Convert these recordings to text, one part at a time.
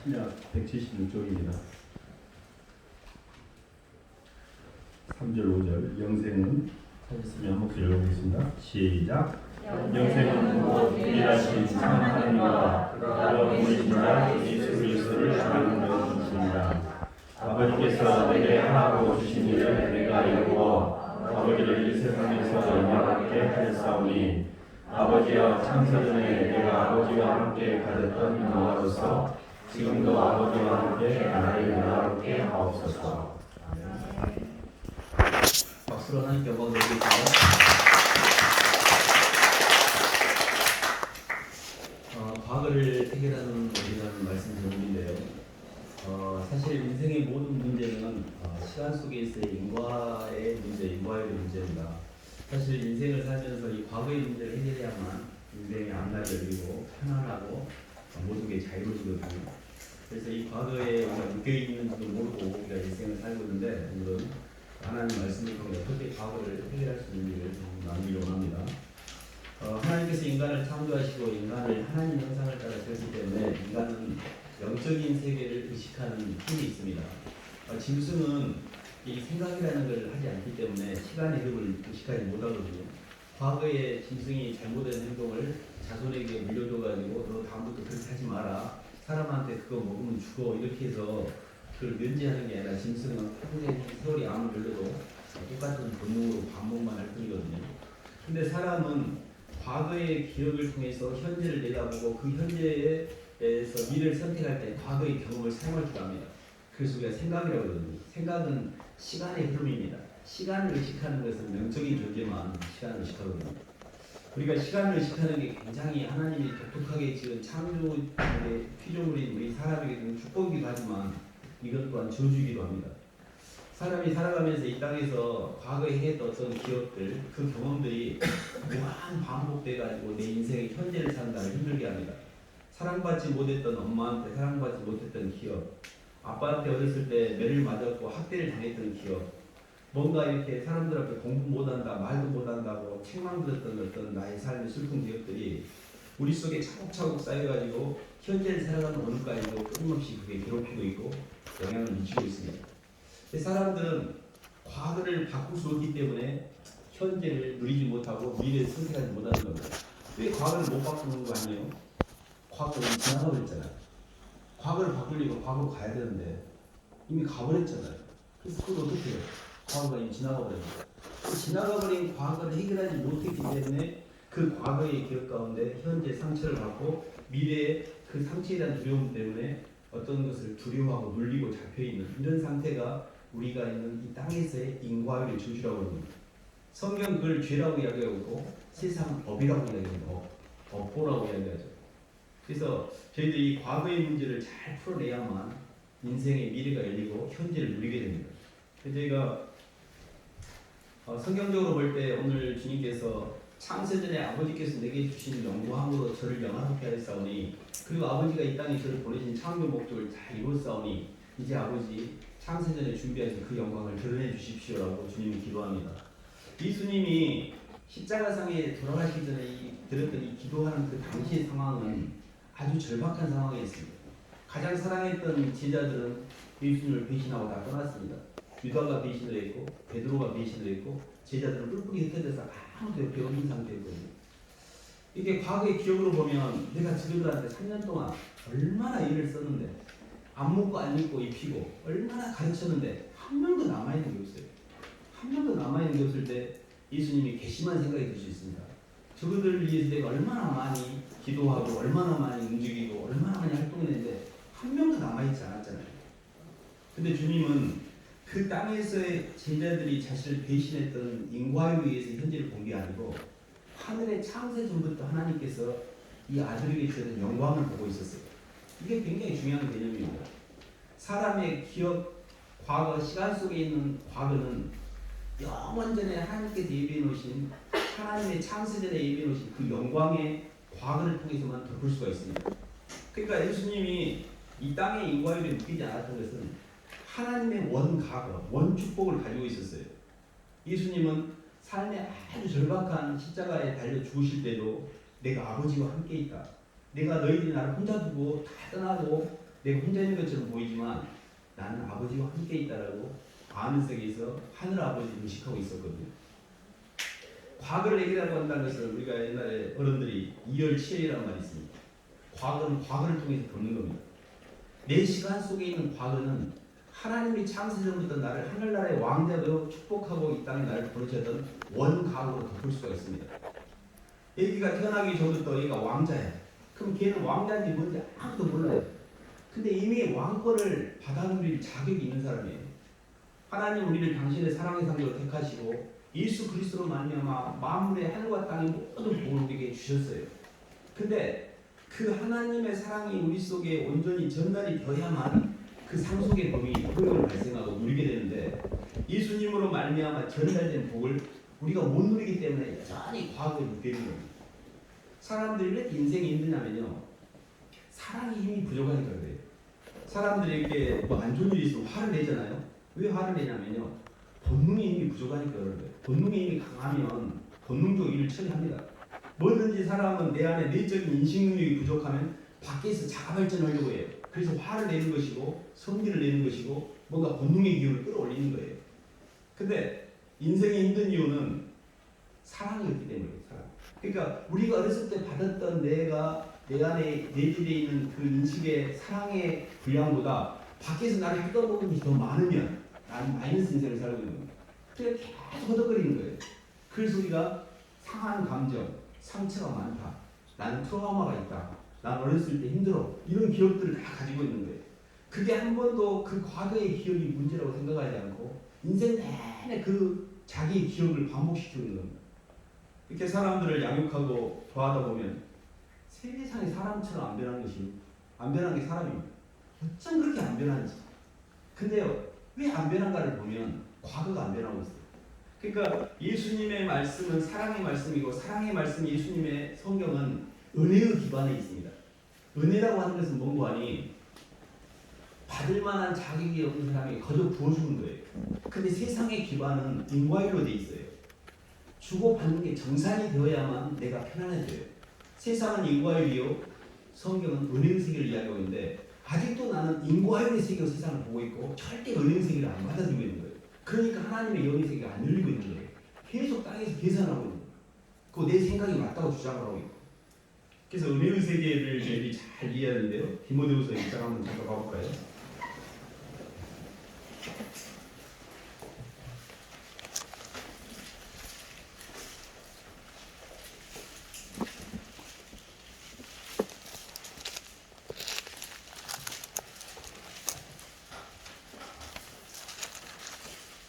신약 176쪽입니다. 3절 5절 영생은 찾았으면 한 목소리 읽어보겠습니다. 시작. 영생은 곧 유일하신 참 하나님과 그가 보내신 자 예수 그리스도를 주는 것입니다. 아버지께서 내게 하라고 주신 일을 내가 이루고 아버지를 이 세상에서 영화롭게 하였사오니 아버지와 창세전에 내가 아버지와 함께 가졌던 영화로서 지금도 아버지와 함께 나를 영화롭게 하옵소서. 박수로 하나님께 영광 드리겠습니다. 과거를 해결하는 법이라는 말씀 제목인데요. 사실 인생의 모든 문제는 시간 속에서의 인과의 문제, 인과의 문제입니다. 사실 인생을 살면서 이 과거의 문제를 해결해야만 인생의 앞날이 열리고 편안하고 모든 게 자유로워지거든요. 그래서 이 과거에 우리가 묶여있는지도 모르고 우리가 인생을 살고 있는데 오늘은 하나님 말씀을 통해 어떻게 과거를 해결할 수 있는지를 좀 나누려고 합니다. 하나님께서 인간을 창조하시고 인간을 하나님 형상을 따라 지었기 때문에 인간은 영적인 세계를 의식하는 힘이 있습니다. 짐승은 이 생각이라는 걸 하지 않기 때문에 시간의 흐름을 의식하지 못하거든요. 과거에 짐승이 잘못된 행동을 자손에게 물려줘가지고 너 다음부터 그렇게 하지 마라, 사람한테 그거 먹으면 죽어, 이렇게 해서 그걸 면제하는 게 아니라 짐승은 평생 세월이 아무리 흘러도 똑같은 본능으로 반복만 할 뿐이거든요. 근데 사람은 과거의 기억을 통해서 현재를 내다보고 그 현재에서 미래를 선택할 때 과거의 경험을 사용할 줄 압니다. 그래서 우리가 생각이라고 하거든요. 생각은 시간의 흐름입니다. 시간을 의식하는 것은 영적인 존재만 시간을 의식하거든요. 우리가 시간을 의식하는 게 굉장히 하나님이 독특하게 지은 창조의 피조물인 우리 사람에게는 축복이기도 하지만 이것 또한 저주이기도 합니다. 사람이 살아가면서 이 땅에서 과거에 했던 어떤 기억들, 그 경험들이 무한 반복돼가지고 내 인생의 현재를 산다를 힘들게 합니다. 사랑받지 못했던 엄마한테 사랑받지 못했던 기억, 아빠한테 어렸을 때 매를 맞았고 학대를 당했던 기억, 뭔가 이렇게 사람들 앞에 공부 못한다, 말도 못한다고 책망 들었던 어떤 나의 삶의 슬픈 기억들이 우리 속에 차곡차곡 쌓여가지고 현재를 살아가는 오늘까지도 끊임없이 그게 괴롭히고 있고 영향을 미치고 있습니다. 사람들은 과거를 바꿀 수 없기 때문에 현재를 누리지 못하고 미래를 선택하지 못하는 겁니다. 왜 과거를 못 바꾸는 거 아니에요? 과거는 지나가 버렸잖아요. 과거를 바꾸려면 과거로 가야 되는데 이미 가버렸잖아요. 그래서 그걸 어떻게 해요? 과거가 이미 지나가 버렸어요. 지나가 버린 과거를 해결하지 못했기 때문에 그 과거의 기억 가운데 현재 상처를 받고 미래의 그 상처에 대한 두려움 때문에 어떤 것을 두려워하고 눌리고 잡혀있는 이런 상태가 우리가 있는 이 땅에서의 인과율의 저주라고 합니다. 성경 그걸 죄라고 이야기하고 세상 법이라고 이야기합니다. 법보라고 이야기하죠. 그래서 저희들이 이 과거의 문제를 잘 풀어내야만 인생의 미래가 열리고 현재를 누리게 됩니다. 저희가 성경적으로 볼 때 오늘 주님께서 창세전에 아버지께서 내게 주신 영광으로 저를 영화롭게 하였사오니 그리고 아버지가 이 땅에 저를 보내신 창조 목적을 잘 이뤘사오니 이제 아버지 창세전에 준비하신 그 영광을 드러내 주십시오라고 주님이 기도합니다. 예수님이 십자가상에 돌아가시기 전에 들었던 이 기도하는 그 당시의 상황은 아주 절박한 상황에 있습니다. 가장 사랑했던 제자들은 예수님을 배신하고 다 떠났습니다. 유다가 배신을 했고 베드로가 배신을 했고 제자들은 뿔뿔이 흩어져서 아무도 옆에 없는 상태였거든요. 이게 과거의 기억으로 보면 내가 저들한테 3년 동안 얼마나 일을 썼는데 안 먹고 안 입고 입히고 얼마나 가르쳤는데 한 명도 남아있는 게 없어요. 한 명도 남아있는 게 없을 때 예수님이 괘씸한 생각이 들 수 있습니다. 저들을 위해서 내가 얼마나 많이 기도하고 얼마나 많이 움직이고 얼마나 많이 활동했는데 한 명도 남아있지 않았잖아요. 근데 주님은 그 땅에서의 제자들이 자신을 배신했던 인과에 의해서 현재를 본 게 아니고 하늘의 창세 전부터 하나님께서 이 아들에게 주셨던 영광을 보고 있었어요. 이게 굉장히 중요한 개념입니다. 사람의 기억, 과거, 시간 속에 있는 과거는 영원 전에 하나님께서 예비해 놓으신 하나님의 창세전에 예비해 놓으신 그 영광의 과거를 통해서만 덮을 수가 있습니다. 그러니까 예수님이 이 땅의 인과율에 묶이지 않았던 것은 하나님의 원과거, 원축복을 가지고 있었어요. 예수님은 삶의 아주 절박한 십자가에 달려 죽으실 때도 내가 아버지와 함께 있다. 내가 너희들이 나를 혼자 두고 다 떠나고 내가 혼자 있는 것처럼 보이지만 나는 아버지와 함께 있다라고 하늘세계에서 하늘 아버지 의식하고 있었거든요. 과거를 얘기라고 한다는 것은 우리가 옛날에 어른들이 이열치열이라는 말이 있습니다. 과거는 과거를 통해서 보는 겁니다. 내 시간 속에 있는 과거는 하나님이 창세전부터 나를 하늘나라의 왕자로 축복하고 이 땅에 나를 부르셨던 원각으로 덮을 수가 있습니다. 애기가 태어나기 전부터 얘가 왕자야. 그럼 걔는 왕자인지 뭔지 아무도 몰라요. 근데 이미 왕권을 받아들일 자격이 있는 사람이에요. 하나님 우리를 당신의 사랑의 상대로 택하시고 예수 그리스도로 말미암아 만물의 하늘과 땅의 모든 복을 우리에게 주셨어요. 근데 그 하나님의 사랑이 우리 속에 온전히 전달이 되어야만 그 상속의 법이 효력을 발생하고 누리게 되는데 예수님으로 말미암아 전달된 복을 우리가 못 누리기 때문에 여전히 과거에 묶여 있는 겁니다. 사람들이 왜 인생이 힘드냐면요, 사랑의 힘이 부족하니까 그래요. 사람들이 이렇게 뭐 안 좋은 일이 있으면 화를 내잖아요. 왜 화를 내냐면요, 본능의 힘이 부족하니까 그러는 거예요. 본능의 힘이 강하면 본능적으로 일을 처리합니다. 뭐든지 사람은 내 안에 내적인 인식 능력이 부족하면 밖에서 자가 발전하려고 해요. 그래서 화를 내는 것이고 성기를 내는 것이고 뭔가 본능의 기운을 끌어올리는 거예요. 근데 인생이 힘든 이유는 사랑이 없기 때문이에요. 사랑. 그러니까 우리가 어렸을 때 받았던 내가 내 안에 내재되어 있는 그 인식의 사랑의 분량보다 밖에서 나를 뜯어먹는 것이 더 많으면 나는 마이너스 인생을 살고 있는 겁니다. 그래서 계속 허덕거리는 거예요. 그래서 우리가 상한 감정, 상처가 많다. 나는 트라우마가 있다. 난 어렸을 때 힘들어. 이런 기억들을 다 가지고 있는 거예요. 그게 한 번도 그 과거의 기억이 문제라고 생각하지 않고 인생 내내 그 자기의 기억을 반복시키고 있는 겁니다. 이렇게 사람들을 양육하고 도와다 보면 세상에 사람처럼 안 변한 것이 안 변한 게 사람입니다. 어쩜 그렇게 안 변하는지. 근데요, 왜 안 변한가를 보면 과거가 안 변하고 있어요. 그러니까 예수님의 말씀은 사랑의 말씀이고 사랑의 말씀 예수님의 성경은 은혜의 기반에 있습니다. 은혜라고 하는 것은 뭔고 하니 받을 만한 자격이 없는 사람에게 거저 부어주는 거예요. 근데 세상의 기반은 인과일로 돼 있어요. 주고받는 게 정상이 되어야만 내가 편안해져요. 세상은 인과일이요, 성경은 은혜의 세계를 이야기하고 있는데 아직도 나는 인과일의 세계로 세상을 보고 있고 절대 은혜의 세계를 안 받아들이고 있는 거예요. 그러니까 하나님의 영의 세계가 안 열리고 있는 거예요. 계속 땅에서 계산하고 있는 거예요. 그거 내 생각이 맞다고 주장을 하고 있고. 그래서 은혜의 세계를 저희들이 잘 이해하는데요. 디모데후서 1장 한번 잠깐 가볼까요?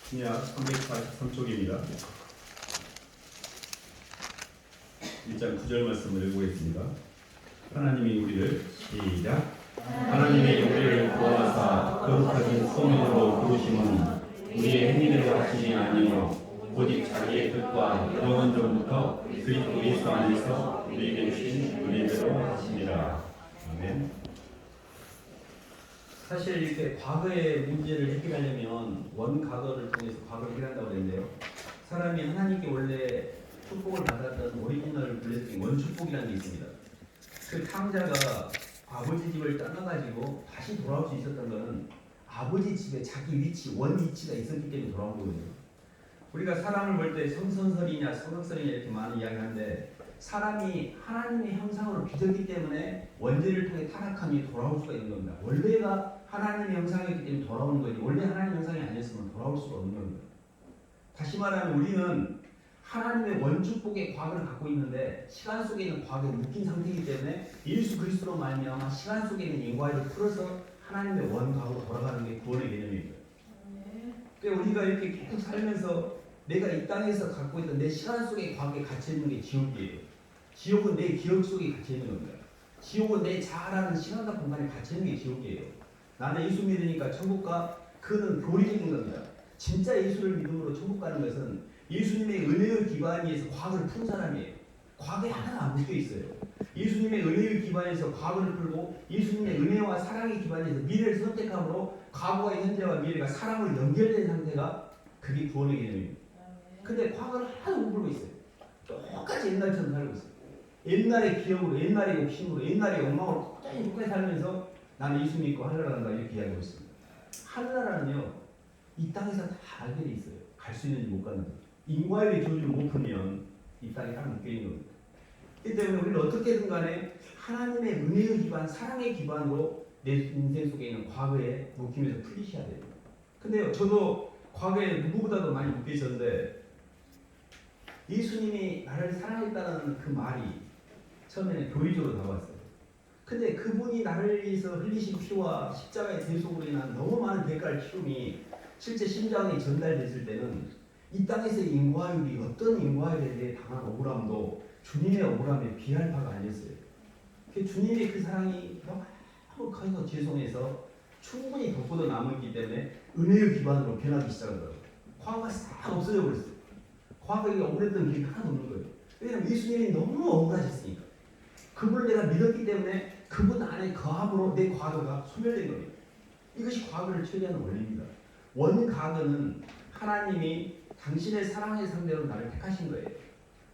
신약 343쪽입니다. 1장 9절 말씀을 읽어보겠습니다. 하나님이 우리를 시작. 하나님의 우리를 구하사 거룩하신 소명으로 부르심은 우리의 행위대로 하시지 아니요 오직 자기의 뜻과 영원 전부터 그리스도 예수 안에서 우리에게 주신 은혜대로 하시니라. 아멘. 사실 이렇게 과거의 문제를 해결하려면 원과거를 통해서 과거를 해결한다고 그랬는데요. 사람이 하나님께 원래 축복을 받았던 오리지널 블레싱 원축복이라는 게 있습니다. 그 탕자가 아버지 집을 떠나가지고 다시 돌아올 수 있었던 것은 아버지 집에 자기 위치, 원 위치가 있었기 때문에 돌아온 거거든요. 우리가 사람을 볼 때 성선설이냐 성악설이냐 이렇게 많은 이야기를 하는데 사람이 하나님의 형상으로 빚었기 때문에 원죄를 통해 타락함이 돌아올 수가 있는 겁니다. 원래가 하나님의 형상이었기 때문에 돌아오는 거지 원래 하나님의 형상이 아니었으면 돌아올 수가 없는 겁니다. 다시 말하면 우리는 하나님의 원축복의 과거를 갖고 있는데 시간 속에 있는 과거에 묶인 상태이기 때문에 예수 그리스도로 말미암아 시간 속에 있는 인과를 풀어서 하나님의 원과거로 돌아가는 게 구원의 개념입니다. 그러니까 우리가 이렇게 계속 살면서 내가 이 땅에서 갖고 있던 내 시간 속의 과거에 갇혀있는 게 지옥이에요. 지옥은 내 기억 속에 갇혀있는 겁니다. 지옥은 내 자아라는 시간과 공간에 갇혀있는 게 지옥이에요. 나는 예수 믿으니까 천국 가, 그는 교리적인 겁니다. 진짜 예수를 믿음으로 천국 가는 것은 예수님의 은혜의 기반에서 과거를 푼 사람이에요. 과거에 하나도 안 묶여 있어요. 예수님의 은혜의 기반에서 과거를 풀고 예수님의 은혜와 사랑의 기반에서 미래를 선택함으로 과거와 현재와 미래가 사랑으로 연결된 상태가 그게 구원의 개념입니다. 근데 과거를 하나도 못 풀고 있어요. 똑같이 옛날처럼 살고 있어요. 옛날의 기억으로, 옛날의 욕심으로, 옛날의 욕망으로 끝까지 살면서 나는 예수 믿고 하늘나라 간다 이렇게 이야기하고 있습니다. 하늘나라는요 이 땅에서 다 알게 돼 있어요. 갈 수 있는지 못 가는지. 인과의 조주를 못 풀면 이 땅에 딱 묶여 있는 겁니다. 그렇기 때문에 우리는 어떻게든 간에 하나님의 은혜의 기반, 사랑의 기반으로 내 인생 속에 있는 과거에 묶이면서 풀리셔야 돼요. 근데요, 저도 과거에 누구보다도 많이 묶여 있었는데 예수님이 나를 사랑했다는 그 말이 처음에는 교리적으로 나왔어요. 근데 그분이 나를 위해서 흘리신 피와 십자가의 대속으로 인한 너무 많은 대가를 치rum이 실제 심장에 전달됐을 때는 이 땅에서의 인과율이 어떤 인과율에 대해 당한 억울함도 주님의 억울함에 비할 바가 아니었어요. 주님의 그 사랑이 너무 커서 죄송해서 충분히 덮고도 남았기 때문에 은혜의 기반으로 변하기 시작한 거예요. 과거가 싹 없어져 버렸어요. 과거에 억울했던 게 하나도 없는 거예요. 왜냐하면 예수님이 너무 억울하셨으니까. 그분을 내가 믿었기 때문에 그분 안에 거함으로 내 과거가 소멸된 겁니다. 이것이 과거를 처리하는 원리입니다. 원과거는 하나님이 당신의 사랑의 상대로 나를 택하신 거예요.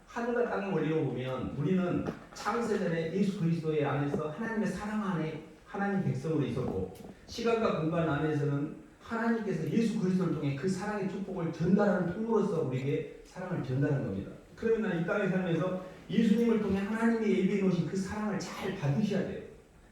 하늘과 땅의 원리로 보면 우리는 창세전에 예수 그리스도의 안에서 하나님의 사랑 안에 하나님 백성으로 있었고, 시간과 공간 안에서는 하나님께서 예수 그리스도를 통해 그 사랑의 축복을 전달하는 통로로서 우리에게 사랑을 전달하는 겁니다. 그러면 난 이 땅에 살면서 예수님을 통해 하나님이 예비해 놓으신 그 사랑을 잘 받으셔야 돼요.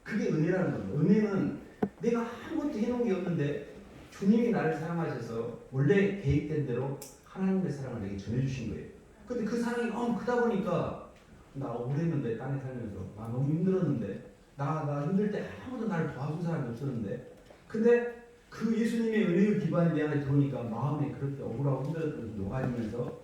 그게 은혜라는 겁니다. 은혜는 내가 아무것도 해놓은 게 없는데 주님이 나를 사랑하셔서 원래 계획된 대로 하나님의 사랑을 내게 전해주신 거예요. 근데 그 사랑이 너무 크다 보니까 나 억울했는데, 땅에 살면서 나 너무 힘들었는데, 나 힘들 때 아무도 나를 도와준 사람이 없었는데, 근데 그 예수님의 은혜의 기반이 내 안에 들어오니까 마음에 그렇게 억울하고 힘들었던 것이 녹아지면서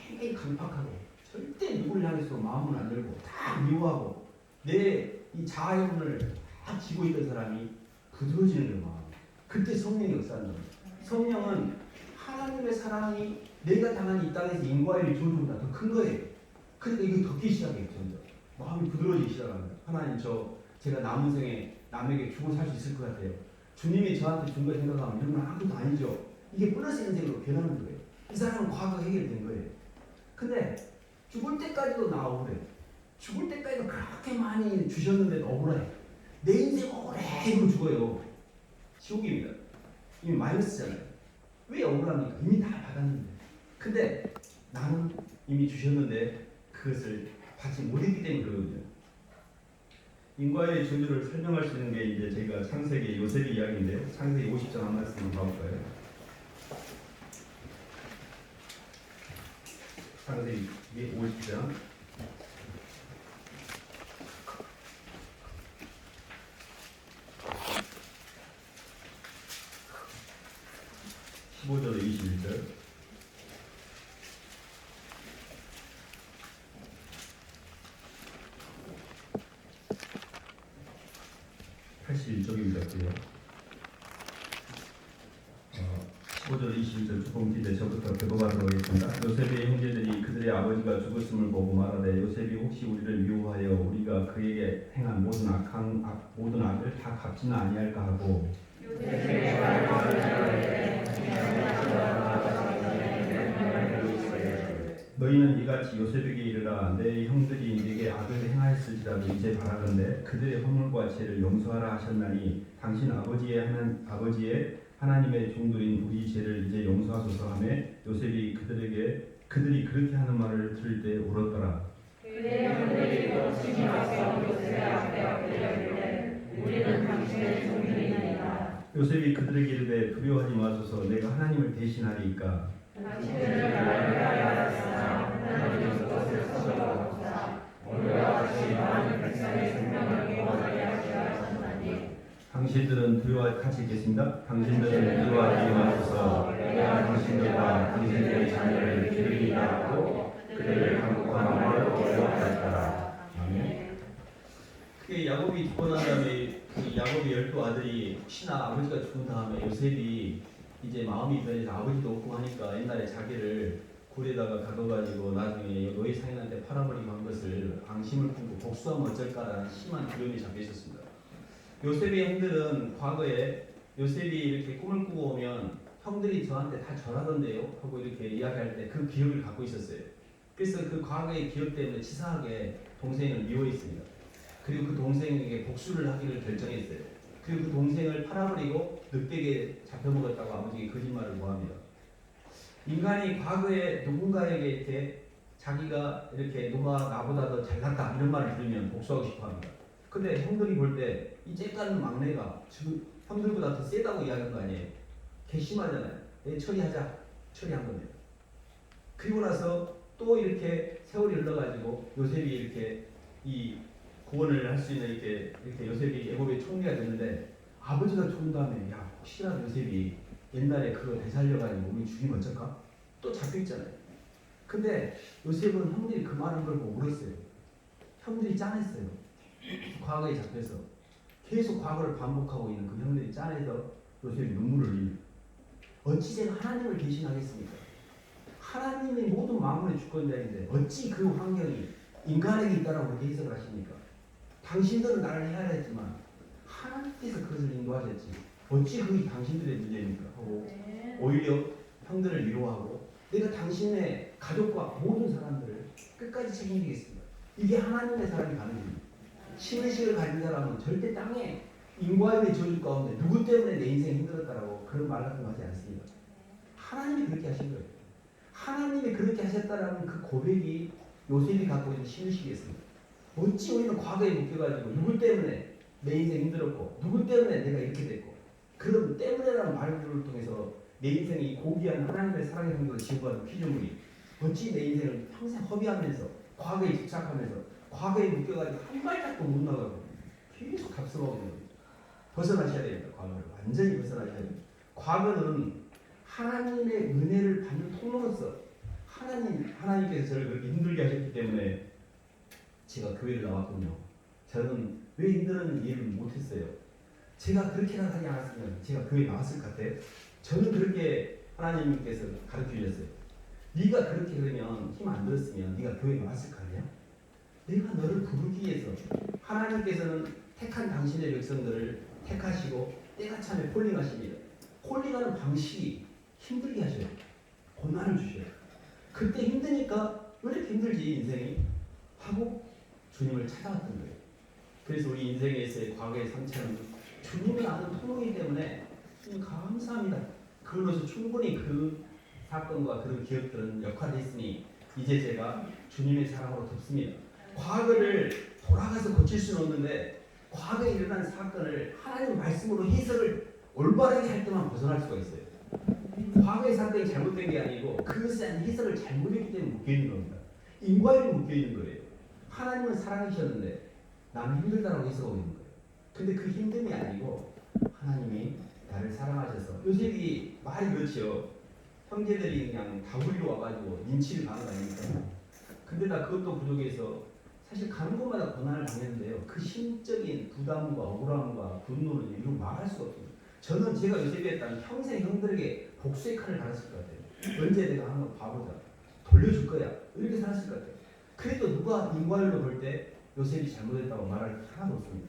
굉장히 강팍하고 절대 누구를 향해서 마음을 안 열고 다 미워하고 내 이 자아형을 다 지고 있던 사람이 부드러워지는 거예요. 마음. 그때 성령이 역사하는 겁니다. 성령은 하나님의 사랑이 내가 당한 이 땅에서 인과의 조주보다 더 큰 거예요. 그러니까 이거 덮기 시작해요. 점점 마음이 부드러워지기 시작합니다. 하나님, 제가 남은 생에 남에게 주고 살 수 있을 것 같아요. 주님이 저한테 준 거 생각하면 이런 건 아무것도 아니죠. 이게 플러스 인생으로 변하는 거예요. 이 사람은 과거 해결된 거예요. 근데 죽을 때까지도 나 억울해. 죽을 때까지도 그렇게 많이 주셨는데도 억울해. 내 인생 억울해. 이러고 죽어요. 지옥입니다. 이미 마이너스잖아요. 왜 억울합니까? 이미 다 받았는데. 근데 나는 이미 주셨는데 그것을 받지 못했기 때문에 그러거든요. 인과의 조주를 설명할 수 있는 게 이제 저희가 창세기 요셉의 이야기인데요. 창세기 50장 한 말씀 한번 봐볼까요? 창세기 50장 15절에 21절. (81쪽입니다) 15절 21절 조금 뒤에 저부터 벽어가도록 하겠습니다. 요셉의 형제들이 그들의 아버지가 죽었음을 보고 말하되 요셉이 혹시 우리를 미워하여 우리가 그에게 행한 모든 악을 다 갚지는 아니할까 하고, 너희는 이같이 요셉에게 이르라. 내 형들이 네게 악을 행하였을지라도 이제 바라건대 그들의 허물과 죄를 용서하라 하셨나니 당신 아버지의 하나님의 종들인 우리 죄를 이제 용서하소서 하며 요셉이 그들이 그렇게 하는 말을 들을 때 울었더라. 그의 형들이 또 친히 와서 요셉의 앞에 엎드려 우리는 당신의 종들이나이다. 요셉이 그들에게 이르되 두려워하지 마소서. 내가 하나님을 대신하리이까. 당신들을 나를 위하여 하셨으나 하나님은 그것을 서두르옵소서. 오늘과 같이 많은 백성의 생명을 구원하게 하시려 하셨나니 당신들은 같이 있겠습니다. 당신들은 두려워하지 마소서. 내가 당신들과 당신들의 자녀를 기르리라 하고 그들을 강국하는 어려워하였더라. 아멘. 그게 야곱이 죽고 난 다음에 야곱의 12아들이 혹시나 아버지가 죽은 다음에 요셉이 이제 마음이 변해서 아버지도 없고 하니까 옛날에 자기를 굴에다가 가둬가지고 나중에 너희 상인한테 팔아버리고 한 것을 앙심을 품고 복수하면 어쩔까라는 심한 두려움이 잡혀 있었습니다. 요셉의 형들은 과거에 요셉이 이렇게 꿈을 꾸고 오면 형들이 저한테 다 절하던데요 하고 이렇게 이야기할 때 그 기억을 갖고 있었어요. 그래서 그 과거의 기억 때문에 치사하게 동생을 미워했습니다. 그리고 그 동생에게 복수를 하기를 결정했어요. 그리고 그 동생을 팔아버리고 늑대에게 잡혀먹었다고 아버지에게 거짓말을 고합니다. 인간이 과거에 누군가에게 이렇게 자기가 이렇게 누가 나보다 더 잘났다 이런 말을 들으면 복수하고 싶어합니다. 근데 형들이 볼 때 이 쬐까는 막내가 지금 형들보다 더 세다고 이야기한 거 아니에요? 괘씸하잖아요. 처리하자. 처리한 겁니다. 그리고 나서 또 이렇게 세월이 흘러가지고 요셉이 이렇게 이 구원을 할 수 있는 이렇게 요셉이 애굽의 총리가 됐는데 아버지가 죽은 다음에 야 혹시라도 요셉이 옛날에 그거 되살려가지고 우리 죽이면 어쩔까? 또 잡혀있잖아요. 근데 요셉은 형들이 그 말한 걸 보고 울었어요. 형들이 짠했어요. 과거에 잡혀서 계속 과거를 반복하고 있는 그 형들이 짠해서 요셉이 눈물을 흘립니다. 어찌 제가 하나님을 배신하겠습니까? 하나님이 모든 만물의 주권자인데 어찌 그 환경이 인간에게 있다라고 그렇게 해석을 하십니까? 당신들은 나를 헤아렸지만 하나님께서 그것을 인도하셨지 어찌 그게 당신들의 문제입니까? 하고 오히려 형들을 위로하고 내가 당신의 가족과 모든 사람들을 끝까지 책임지겠습니다. 이게 하나님의 사람이 가는 겁니다. 신의식을 가진 사람은 절대 땅에 인과의 저주 가운데 누구 때문에 내 인생이 힘들었다라고 그런 말 같은 거 하지 않습니다. 하나님이 그렇게 하신 거예요. 하나님이 그렇게 하셨다라는 그 고백이 요셉이 갖고 있는 신의식이었습니다. 어찌 우리는 과거에 묶여가지고 누구 때문에 내 인생 힘들었고 누구 때문에 내가 이렇게 됐고 그런 때문에라는 말들을 통해서 내 인생이 고귀한 하나님의 사랑의 성도로 지어가는 피조물이 어찌 내 인생을 평생 허비하면서 과거에 집착하면서 과거에 묶여가지고 한 발짝도 못 나가고 계속 답습하고 있는 겁니다. 벗어나셔야 됩니다. 과거를 완전히 벗어나셔야 됩니다. 과거는 하나님의 은혜를 받는 통로로서 하나님께서 저를 그렇게 힘들게 하셨기 때문에 제가 교회를 나왔군요. 저는 왜 힘들었는지 이해를 못했어요. 제가 그렇게나 하지 않았으면 제가 교회 나왔을 것 같아요. 저는 그렇게 하나님께서 가르쳐 주셨어요. 네가 그렇게 그러면 힘 안 들었으면 네가 교회 나왔을 거 아니야? 내가 너를 부르기 위해서 하나님께서는 택한 당신의 백성들을 택하시고 때가 참에 콜링하십니다. 콜링하는 방식이 힘들게 하셔요. 고난을 주셔요. 그때 힘드니까 왜 이렇게 힘들지 인생이? 하고 주님을 찾아왔던 거예요. 그래서 우리 인생에서의 과거의 상처는 주님이 아는 통로이기 때문에 감사합니다. 그걸로서 충분히 그 사건과 그런 기억들은 역할했으니 이제 제가 주님의 사랑으로 덮습니다. 과거를 돌아가서 고칠 수는 없는데 과거에 일어난 사건을 하나님 말씀으로 해석을 올바르게 할 때만 벗어날 수가 있어요. 과거의 사건이 잘못된 게 아니고 그것에 대한 해석을 잘못했기 때문에 묶여있는 겁니다. 인과율이 묶여있는 거예요. 하나님은 사랑이셨는데 나는 힘들다라고 해석하고 있는 거예요. 근데 그 힘듦이 아니고 하나님이 나를 사랑하셔서 요셉이 말이 그렇지요. 형제들이 그냥 다구리로 와가지고 인치를 가는 거 아닙니까? 근데 나 그것도 부족해서 사실 가는 곳마다 고난을 당했는데요. 그 심적인 부담과 억울함과 분노는 이루 말할 수가 없습니다. 저는 제가 요셉이었다면 평생 형들에게 복수의 칼을 갈았을 것 같아요. 언제 내가 한번 봐보자. 돌려줄 거야. 이렇게 살았을 것 같아요. 그래도 누가 인과율로 볼 때 요셉이 잘못했다고 말할 게 하나도 없습니다.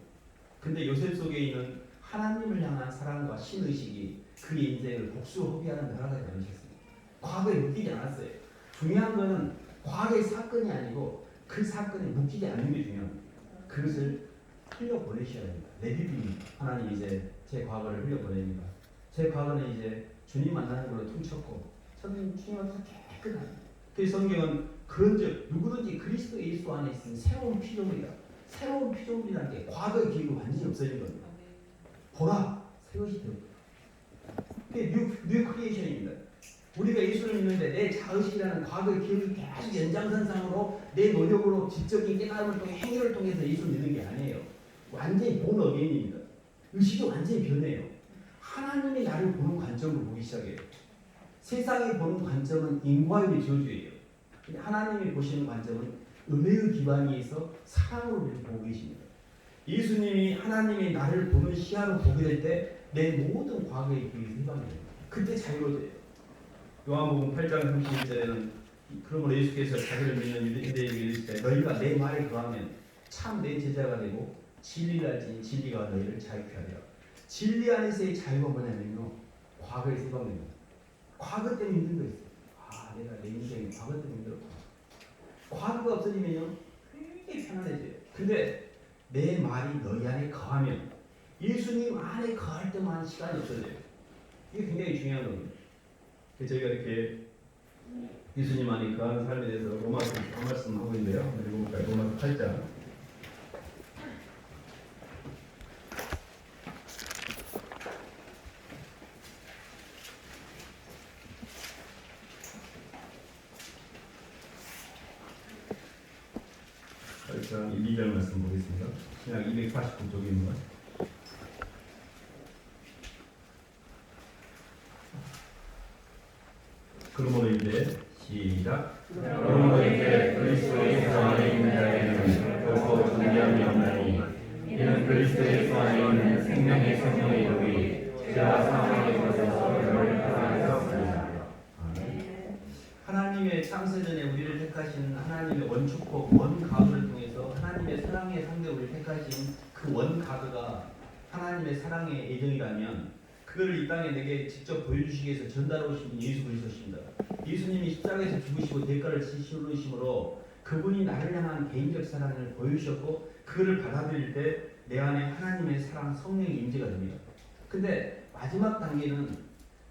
근데 요셉 속에 있는 하나님을 향한 사랑과 신의식이 그의 인생을 복수 허비하는 나라가 되셨습니다. 과거에 묶이지 않았어요. 중요한 것은 과거의 사건이 아니고 그 사건에 묶이지 않는 게 중요합니다. 그것을 흘려보내셔야 됩니다. 레디비 하나님 이제 제 과거를 흘려보냅니다. 제 과거는 이제 주님 만나는 걸로 퉁쳤고 저는 주님 앞에서 깨끗합니다. 그래서 성경은 그런즉 누구든지 그리스도 예수 안에 있으면 새로운 피조물이다. 새로운 피조물이라는 게 과거의 기억이 완전히 없어진 겁니다. 보라 새것이 되었다. 그게 뉴 크리에이션입니다. 우리가 예수를 믿는데 내 자의식이라는 과거의 기억이 계속 연장선상으로 내 노력으로 지적인 깨달음을 통해 행위를 통해서 예수를 믿는 게 아니에요. 완전히 본 어게인입니다. 의식이 완전히 변해요. 하나님이 나를 보는 관점으로 보기 시작해요. 세상이 보는 관점은 인과율의 저주예요. 하나님이 보시는 관점은 은혜의 기반에 있어 사랑으로 보고 계십니다. 예수님이 하나님이 나를 보는 시야로 보게 될 때 내 모든 과거의 기억이 해방돼요. 그때 자유로워져요. 요한복음 8장 31절에는 그러므로 예수께서 자기를 믿는 유대인에게 이르실 때 너희가 내 말에 거하면 참 내 제자가 되고 진리를 알지니 진리가 너희를 자유케 하리라. 진리 안에서의 자유가 뭐냐면요. 과거에서 해방됩니다. 과거 때문에 힘든 거 있어요. 아 내가 내 인생이 과거 때문에 힘들었구나. 과거가 없어지면요. 굉장히 편안해져요. 근데 내 말이 너희 안에 거하면 예수님 안에 거할 때만 시간이 없어져요. 이게 굉장히 중요한 겁니다. 그래서 저희가 이렇게 예수님 안에 거하는 삶에 대해서 로마서 한 말씀 하고 있는데요. 읽어볼까요? 로마서 8장. 일단 1, 2절 말씀 보겠습니다. 신약 289쪽입니다. 그러므로 이제 시작. 그러므로 이제 그리스도의 안에 있는 자에게는 결코 존재함이 없나니 이는 그리스도의 안에 있는 생명의 성령의 이름이 죄와 사망의 것에서 너를 떠나였습니다. 하나님의 창세전에 우리를 택하신 하나님의 원축복 원가드를 통해서 하나님의 사랑의 상대 우리를 택하신 그 원가드가 하나님의 사랑의 애정이라면 그거를 이 땅에 내게 직접 보여주시기 위해서 전달해 오신 분이 예수 그리스도십니다. 예수님이 십자가에서 죽으시고 대가를 치르심으로 그분이 나를 향한 개인적 사랑을 보여주셨고 그거를 받아들일 때 내 안에 하나님의 사랑 성령의 임재가 됩니다. 근데 마지막 단계는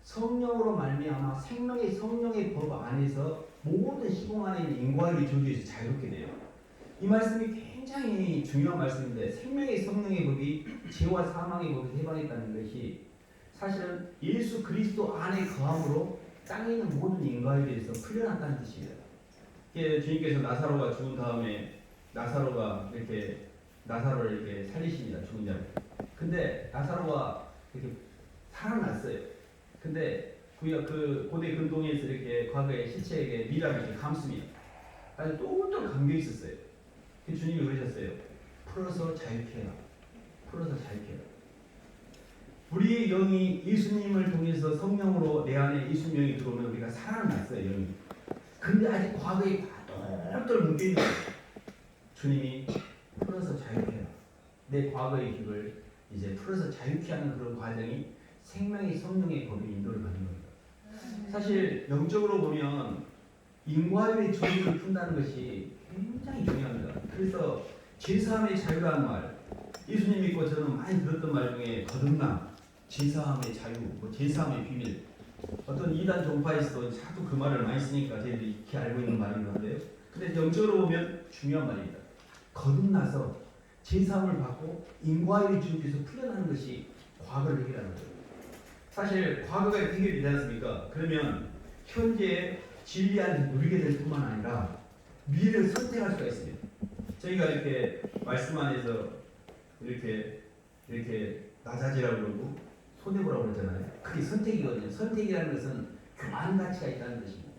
성령으로 말미암아 생명의 성령의 법 안에서 모든 시공 안에 있는 인과의 조주에서 자유롭게 돼요. 이 말씀이 굉장히 중요한 말씀인데 생명의 성령의 법이 죄와 사망의 법에서 해방했다는 것이 사실은 예수 그리스도 안에 거함으로 땅에 있는 모든 인과에 대해서 풀려났다는 뜻입니다. 주님께서 나사로가 죽은 다음에 나사로를 이렇게 살리십니다. 죽은 자를. 근데 나사로가 이렇게 살아났어요. 근데 그 고대 근동에서 이렇게 과거의 시체에게 미라를 이렇게 감습니다. 아주 똘똘 감겨 있었어요. 주님이 그러셨어요. 풀어서 자유케 해라. 풀어서 자유케 해라. 우리의 영이 예수님을 통해서 성령으로 내 안에 예수님 영이 들어오면 우리가 살아났어요. 영이. 근데 아직 과거에 똘똘 묶여있는 거예요. 주님이 풀어서 자유케 해라. 내 과거의 깁을 이제 풀어서 자유케 하는 그런 과정이 생명의 성령의 법의 인도를 받는 겁니다. 사실 영적으로 보면 인과의 조직을 푼다는 것이 굉장히 중요합니다. 그래서 죄사함의 자유라는 말, 예수님 믿고 저는 많이 들었던 말 중에 거듭남, 죄사함의 자유, 죄사함의 비밀. 어떤 이단 종파에서도 자꾸 그 말을 많이 쓰니까 저희들이 익히 알고 있는 말이긴 한데요. 근데 영적으로 보면 중요한 말입니다. 거듭나서 죄사함을 받고 인과의 조직에서 풀려나는 것이 과거를 해결하는 거예요. 사실 과거가 해결이 되지 않습니까? 그러면 현재의 진리를 누리게 될 뿐만 아니라 미래를 선택할 수가 있습니다. 저희가 이렇게 말씀 안에서 이렇게 나자지라고 그러고 손해보라고 그러잖아요. 그게 선택이거든요. 선택이라는 것은 교환 가치가 있다는 것입니다.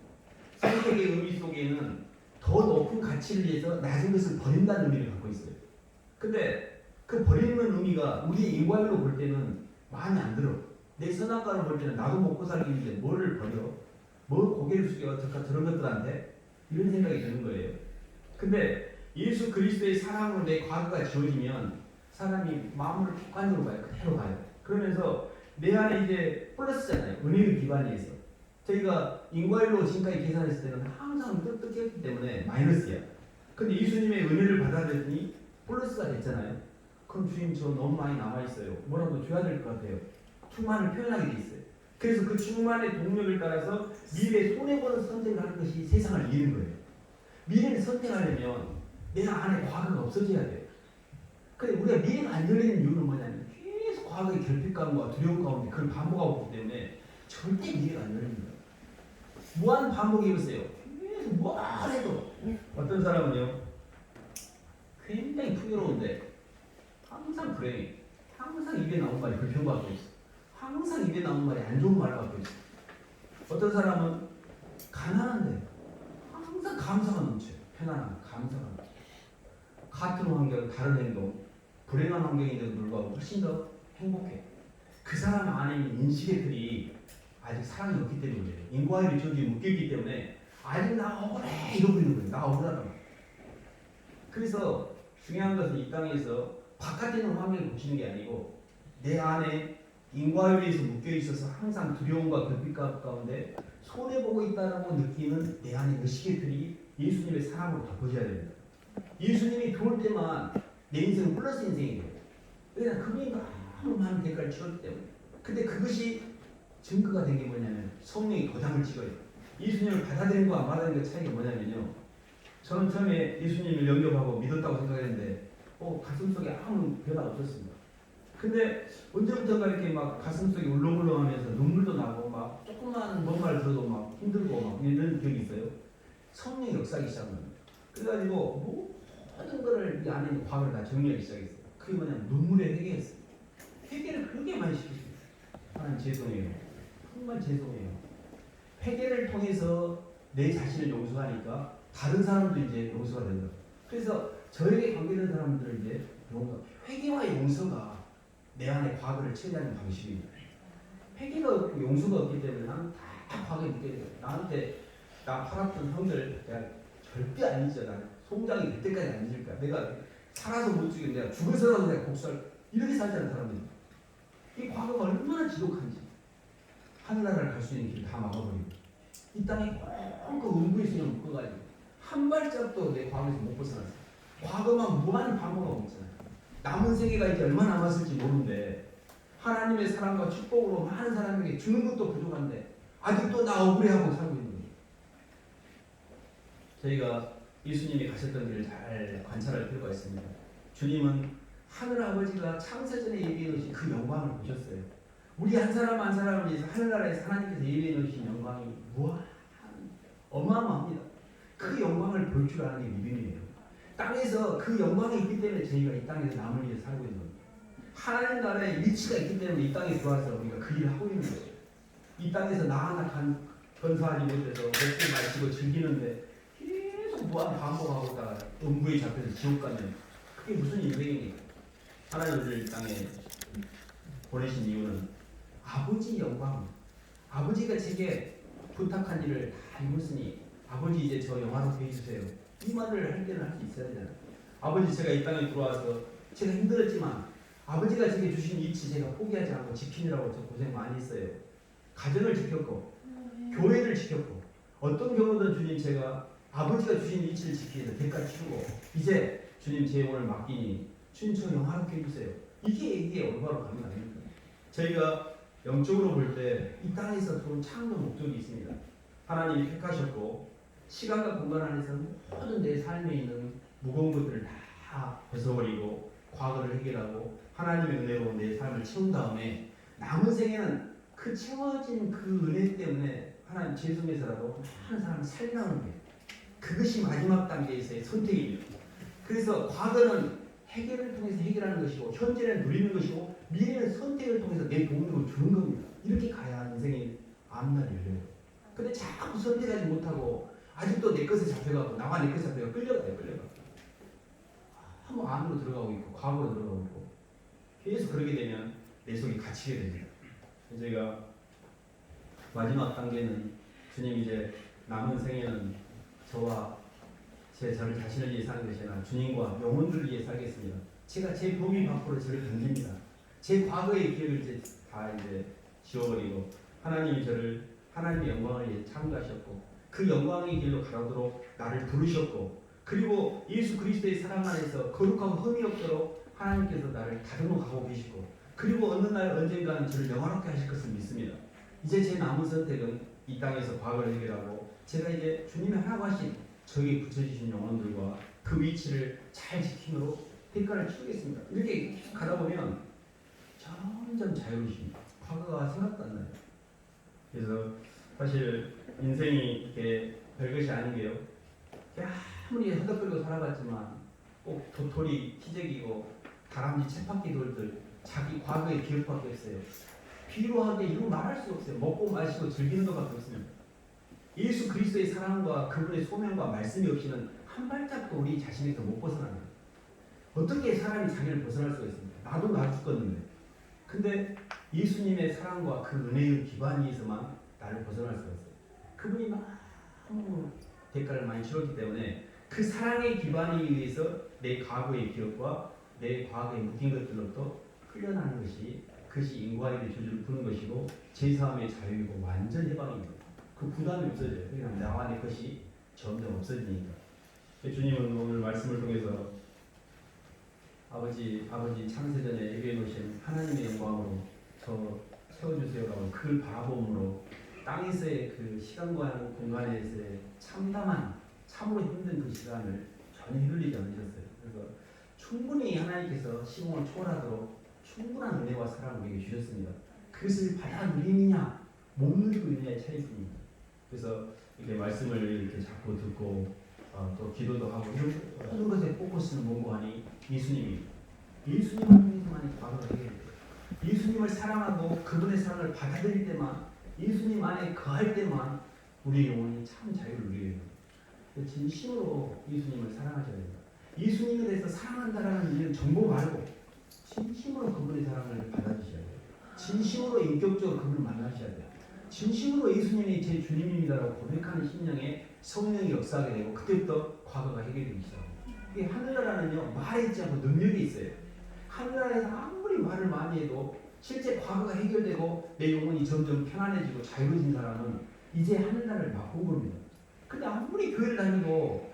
선택의 의미 속에는 더 높은 가치를 위해서 낮은 것을 버린다는 의미를 갖고 있어요. 근데 그 버리는 의미가 우리 인과일로 볼 때는 마음에 안 들어. 내 선악과를 볼 때는 나도 먹고 살기인데 뭐를 버려? 뭘 고개를 숙여 저런 것들한테? 이런 생각이 드는 거예요. 근데 예수 그리스도의 사랑으로 내 과거가 지워지면 사람이 마음을 객관적으로 봐요. 그대로 봐요. 그러면서 내 안에 이제 플러스잖아요. 은혜의 기반에서. 저희가 인과일로 지금까지 계산했을 때는 항상 뜻했기 때문에 마이너스야. 근데 예수님의 은혜를 받아들였더니 플러스가 됐잖아요. 그럼 주님 저 너무 많이 남아있어요. 뭐라도 줘야 될 것 같아요. 충만을 표현하게 돼 있어요. 그래서 그 충만의 동력을 따라서 미래에 손해보는 선택을 하는 것이 세상을 이기는 거예요. 미래를 선택하려면 내 안에 과거가 없어져야 돼요. 근데 우리가 미래가 안 열리는 이유는 뭐냐면 계속 과거의 결핍감과 두려움 가운데 그걸 반복하고 있기 때문에 절대 미래가 안 열립니다. 무한 반복해보세요. 계속 뭘 해도 어떤 사람은요 굉장히 풍요로운데 항상 불행해. 항상 입에 나온 말이 불평받고 있어. 항상 입에 나온 말이 안 좋은 말을 갖고 있어. 어떤 사람은 가난한데 항상 감사가 넘쳐요. 편안함, 감사가 넘쳐요. 같은 환경, 다른 행동, 불행한 환경인데도 불구하고 훨씬 더 행복해. 그 사람 안에 있는 인식의 틀이 아직 사랑이 없기 때문이에요. 인과의 조직이 묶여있기 때문에 아직 나 억울해 이러고 있는 거예요. 나 억울하다고. 그래서 중요한 것은 이 땅에서 바깥에 있는 환경을 고치는 게 아니고 내 안에 인과율에서 묶여있어서 항상 두려움과 결핍감 가운데 손해보고 있다고 느끼는 내 안의 의식의 틀이 예수님의 사랑으로 바꿔져야 됩니다. 예수님이 도울 때만 내 인생은 플러스 인생이에요. 왜냐하면 그분이 너무 많은 대가를 치렀기 때문에. 근데 그것이 증거가 된 게 뭐냐면 성령이 도장을 찍어요. 예수님을 받아들인 거와 안 받아들인 거 차이가 뭐냐면요. 저는 처음에 예수님을 영접하고 믿었다고 생각했는데 가슴속에 아무 변화 없었습니다. 근데 언제부턴가 이렇게 막 가슴속이 울렁울렁하면서 눈물도 나고 막 조그만 뭔 말 들어도 막 힘들고 막 이런 기억이 있어요. 성령이 역사하기 시작합니다. 그래가지고 모든 거를 이 안에 있는 과거를 다 정리하기 시작했어요. 그게 뭐냐면 눈물의 회개였어요. 회개를 그렇게 많이 시키십니다. 하나님 죄송해요. 정말 죄송해요. 회개를 통해서 내 자신을 용서하니까 다른 사람도 이제 용서가 된다. 그래서 저에게 관계된 사람들을 이제 회개와 용서가 내 안에 과거를 처리하는 방식입니다. 회개가 없고 용서가 없기 때문에 나는 다 과거에 묻게 돼요. 나한테 나 팔았던 형들 내가 절대 안 잊어. 나는 송장이 될 때까지 안 잊을 거야. 내가 살아서 못 죽이면 내가 죽어서라도 내가 복수할 이렇게 살자는 사람들입니다. 이 과거가 얼마나 지독한지 하늘나라를 갈 수 있는 길 다 막아버리고 이 땅에 꼭 음부의 수를 묶어가지고 한 발짝도 내 과거에서 못 벗어났어요. 과거만 무한 반복하고 있잖아요. 남은 세계가 이제 얼마 남았을지 모르는데 하나님의 사랑과 축복으로 많은 사람에게 주는 것도 부족한데 아직도 나 억울해하고 살고 있는 거예요. 저희가 예수님이 가셨던 길을 잘 관찰할 필요가 있습니다. 주님은 하늘 아버지가 창세전에 예비해 놓으신 그 영광을 보셨어요. 우리 한 사람 한 사람을 위해서 하늘나라에서 하나님께서 예비해 놓으신 영광이 무한 어마어마합니다. 그 영광을 볼 줄 아는 게 믿음이에요. 땅에서 그 영광이 있기 때문에 저희가 이 땅에서 남을 위해 살고 있는 겁니다. 하나님 나라의 위치가 있기 때문에 이 땅에 들어와서 우리가 그 일을 하고 있는 거예요. 이 땅에서 나 하나 건사하지 못해서 먹고 마시고 즐기는데 계속 무한 반복하고 있다가 음부에 잡혀서 지옥 가면 그게 무슨 인생입니까? 하나님 우리를 땅에 보내신 이유는 아버지 영광, 아버지가 제게 부탁한 일을 다 이뤘으니 아버지 이제 저 영화롭게 해주세요. 이 말을 할 때는 할 수 있어야 되잖아요. 아버지 제가 이 땅에 들어와서 제가 힘들었지만 아버지가 제게 주신 위치 제가 포기하지 않고 지키느라고 저 고생 많이 했어요. 가정을 지켰고 교회를 지켰고 어떤 경우든 주님 제가 아버지가 주신 위치를 지키기 위해서 대가를 치르고 이제 주님 제 오늘 맡기니 주님 저 영화롭게 해주세요. 이게 올바로 가는 거 아닙니까? 저희가 영적으로 볼 때 이 땅에서 들어온 창조 목적이 있습니다. 하나님이 택하셨고 시간과 공간 안에서 모든 내 삶에 있는 무거운 것들을 다 벗어버리고 과거를 해결하고 하나님의 은혜로 내 삶을 채운 다음에 남은 생에는 그 채워진 그 은혜 때문에 하나님 죄송해서라도 많은 사람을 살려나오는 거예요. 그것이 마지막 단계에서의 선택입니다. 그래서 과거는 해결을 통해서 해결하는 것이고 현재는 누리는 것이고 미래는 선택을 통해서 내 도움을 주는 겁니다. 이렇게 가야 인생의 앞날이 열려요. 근데 자꾸 선택하지 못하고 아직도 내 것에 잡혀가고 나와 내 것에 잡혀가 끌려가요. 한번 안으로 들어가고 있고 과거로 들어가고 있고 계속 그러게 되면 내 속이 갇히게 됩니다. 저희가 마지막 단계는 주님 이제 남은 생에는 저와 저를 자신을 위해 사는 것이 아니라 주님과 영혼들을 위해 살겠습니다. 제가 제 범위 밖으로 저를 던집니다. 제 과거의 기억을 이제 다 이제 지워버리고 하나님이 저를 하나님의 영광을 위해 창조하셨고 그 영광의 길로 가도록 나를 부르셨고 그리고 예수 그리스도의 사랑 안에서 거룩하고 흠이 없도록 하나님께서 나를 다듬어 가고 계시고 그리고 어느 날 언젠가는 저를 영화롭게 하실 것을 믿습니다. 이제 제 남은 선택은 이 땅에서 과거를 해결하고 제가 이제 주님이 하라고 하신 저에게 붙여주신 영혼들과 그 위치를 잘 지킴으로 대가를 치르겠습니다. 이렇게 가다 보면 점점 자유로우십니다. 과거가 생각도 안 나요. 그래서 사실 인생이 이렇게 별것이 아닌 게요. 아무리 허덕거리고 살아봤지만 꼭 도토리 희재기고 다람쥐 쳇바퀴 돌들 자기 과거의 기억밖에 없어요. 비루하게 이루 말할 수 없어요. 먹고 마시고 즐기는 것밖에 없습니다. 예수 그리스도의 사랑과 그분의 소명과 말씀이 없이는 한 발짝도 우리 자신에서 못 벗어납니다. 어떻게 사람이 자기를 벗어날 수가 있습니까? 나도 나 죽었는데. 근데 예수님의 사랑과 그 은혜의 기반 위에서만 나를 벗어날 수가 있어요. 그분이 너무 대가를 많이 치렀기 때문에 그 사랑의 기반에 의해서 내 과거의 기억과 내 과거에 묶인 것들로부터 풀려나는 것이 그것이 인과에게 조주를 푸는 것이고 제사함의 자유이고 완전 해방입니다. 그 부담이 없어져요. 그냥 나와 내 것이 점점 없어지니까. 주님은 오늘 말씀을 통해서 아버지 창세전에 예배해 놓으신 하나님의 영광으로 저 채워주세요라고 그걸 바라봄으로 땅에서의 그 시간과 공간에서의 참담한 참으로 힘든 그 시간을 전혀 휘둘리지 않으셨어요. 그래서 충분히 하나님께서 시공을 초월하도록 충분한 은혜와 사랑을 우리에게 주셨습니다. 그것을 받아 누리느냐 못 누리고 있느냐의 차이입니다. 그래서 이렇게 말씀을 이렇게 자꾸 듣고 또 기도도 하고 모든 것에 포커스는 뭐고 하니 예수님입니다. 예수님을 통해서만 과거가 해결돼요. 예수님을 사랑하고 그분의 사랑을 받아들일 때만 예수님 안에 거할 때만 우리의 영혼이 참 자유를 누리게 됩니다. 진심으로 예수님을 사랑하셔야 됩니다. 예수님에 대해서 사랑한다라는 의미는 정보 말고 진심으로 그분의 사랑을 받아주셔야 돼요. 진심으로 인격적으로 그분을 만나셔야 돼요. 진심으로 예수님이 제 주님입니다라고 고백하는 심령에 성령이 역사하게 되고 그때부터 과거가 해결되기 시작합니다. 이게 하늘나라는요 말에 있지 않고 능력이 있어요. 하늘나라에서 아무리 말을 많이 해도 실제 과거가 해결되고 내 영혼이 점점 편안해지고 자유로워진 사람은 이제 하늘나라를 맛본 겁니다. 근데 아무리 교회를 다니고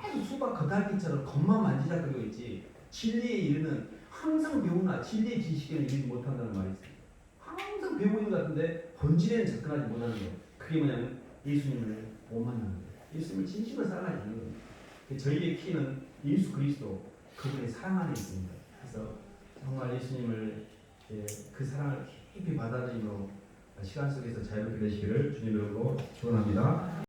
계속 수박 겉핥기처럼 겉만 만지작거리고 있지 진리에 이르는 항상 배우나 진리의 지식에는 이르지 못한다는 말이 있습니다. 항상 배우고 있는 것 같은데 본질에는 접근하지 못하는 거예요. 그게 뭐냐면 예수님을 못 만나는 거예요. 예수님을 진심으로 사랑하지 않는 거예요. 저희의 키는 예수 그리스도 그분의 사랑 안에 있습니다. 그래서 정말 예수님을 그 사랑을 깊이 받아들이므로 시간 속에서 자유롭게 되시기를 주님으로 축원합니다.